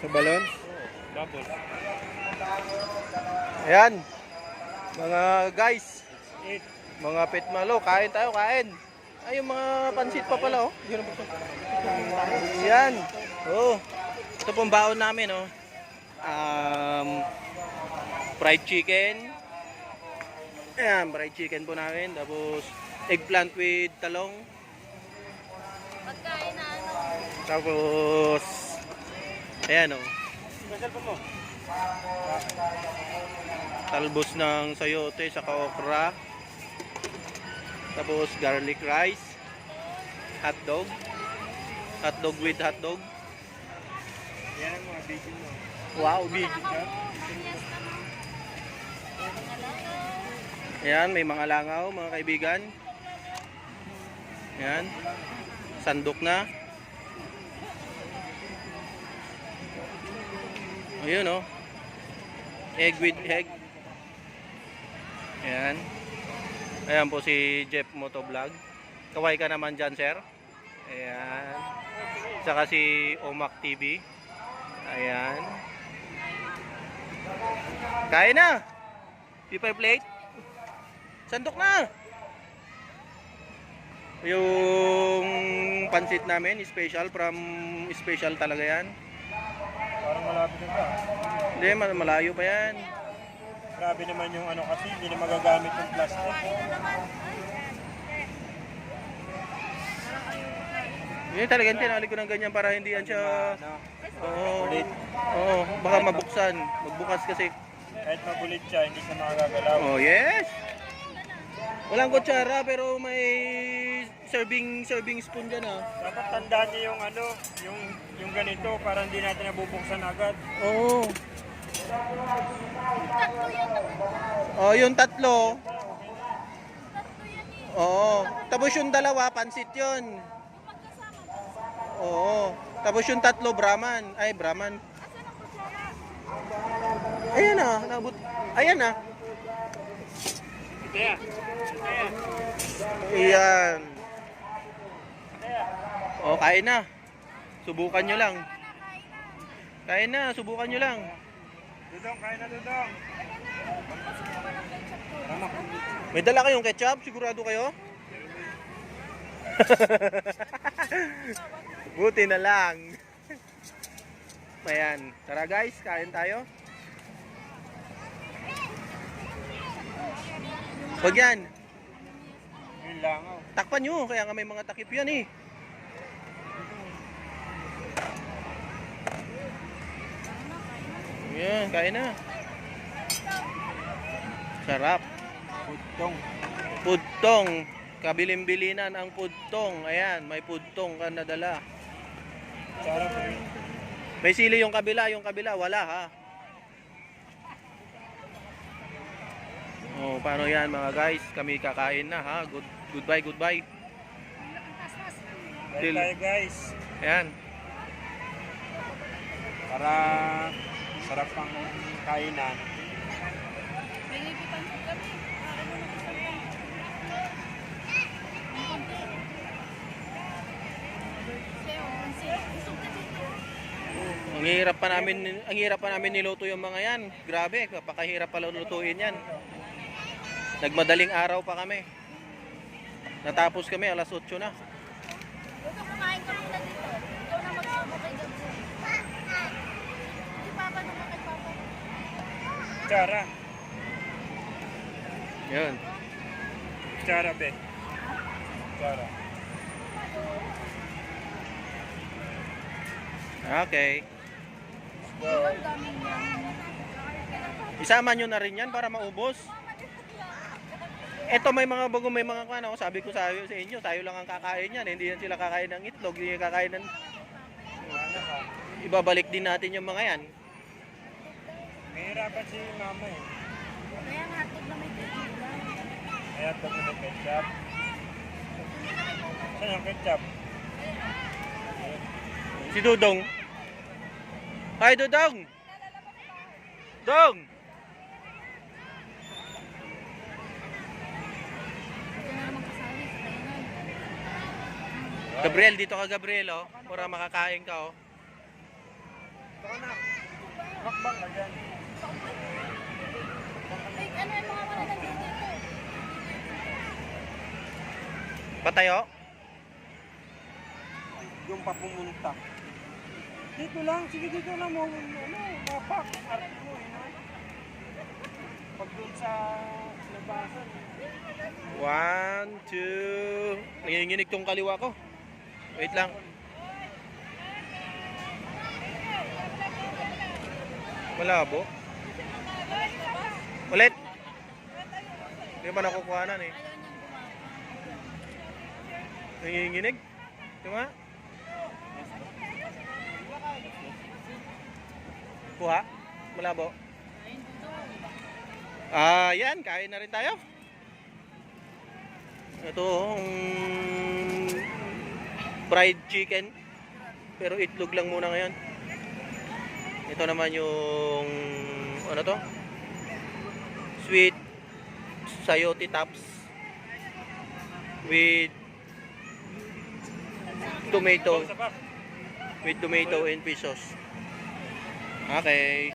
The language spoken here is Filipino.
Sa balon? Double. Ayan. Mga guys. 8. Mga pet malo. Kain tayo, kain. Ay, yung mga pansit pa pala, oh. Ayan. Oh. Ito pong baon namin, oh. Fried chicken. Ayan, fried chicken po namin. Tapos, eggplant with talong. Pagkain na ano. Tapos, ayan, oh. Special po mo. Talbos ng sayote sa okra. Tapos garlic rice, hotdog. Hotdog with hotdog. Yan ang mga video mo. Wow, big. Ayan, may mga langaw, mga kaibigan. Ayan. Sandok na. Ayun, oh. Egg with egg. Ayan. Ayan po si Jeff Motovlog. Kaway ka naman dyan, sir. Ayan. Saka si Omak TV. Ayan. Kain na. Paper plate. Sandok na. Yung pansit namin, special talaga yan. Parang malapit na ba? Hindi, malayo pa yan. Grabe naman yung ano kasi, hindi na magagamit yung plastic. Yun talagang tinali ko ng ganyan para hindi yan siya. Oo. Bulit. Oo, baka mabuksan. Magbukas kasi. Kahit mabulit siya, hindi siya makagagalaw. Oh, yes. Walang kutsara pero may serving spoon dyan, ah. Dapat tandaan niyo yung ano, yung ganito para hindi natin nabubuksan agad. Oo. Oh, yung tatlo. Oo. Tapos yung dalawa, pansit yun. Oo. Tapos yung tatlo, Brahman. Ay, Brahman. Ayan na. Nabut. Ayan na. Kaya. Ayan. O, kain na. Subukan nyo lang. Kain na, subukan nyo lang. Dudong, kain na Dudong. May dala kayong ketchup? Sigurado kayo? Buti na lang. Ayan. Tara guys, kain tayo. Huwag yan. Yun lang oh. Takpan nyo, kaya nga may mga takip yan eh. Ayan, kain na. Sarap. Putong. Pudtong. Kabilin-bilinan ang pudtong. Ayan, may pudtong ka nadala. Sarap eh. May sili yung kabila wala ha. Oh, paano yan mga guys? Kami kakain na ha. Goodbye. Kain tayo guys. Ayan. Para sarap pang kainan. May lipitan sa kami. Ang hirap pa namin niluto yung mga yan. Grabe, napakahirap pala lutuin yan. Nagmadaling araw pa kami. Natapos kami alas 8 na. Ito, kumain ka muna dito. Ikaw na magsubo kay Gabso. Si Papa naman kay Papa. Tsara. Yun. Tsara be. Tsara. Okay. Ang daming yan. Isama nyo na rin yan para maubos. Ito may mga bago, may mga ano, sabi ko sa inyo, tayo lang ang kakain yan. Hindi yan sila kakain ng itlog, hindi yan kakain ng... Ibabalik din natin yung mga yan. Mahirapan si mama eh. Kaya nga hotdog na may ketchup. Kaya ito na may ketchup. Saan yung ketchup? Si Dudong. Hi Dudong! Dong! Gabriel, dito ka Gabriel, oh. Para makakain ka, oh. Ito na. tumbang ka dyan. Like, ano yung mga malalagay dito? Patayo? Yung pa pumunta. Dito lang, sige dito lang mo, mapak, arte mo, pag doon sa labasan. 1, 2. Nanginginig tong kaliwa ko. Wait lang. Malabo. Ulit. Hindi ba nakukuhanan eh. Ayaw niyang gumamit. Nanginginig. Di ba? Kuha? Malabo. Yan. Kain na rin tayo. Ito fried chicken. Pero itlog lang muna ngayon. Ito naman yung ano to? Sweet sayote tops with tomato and fish sauce. Okay.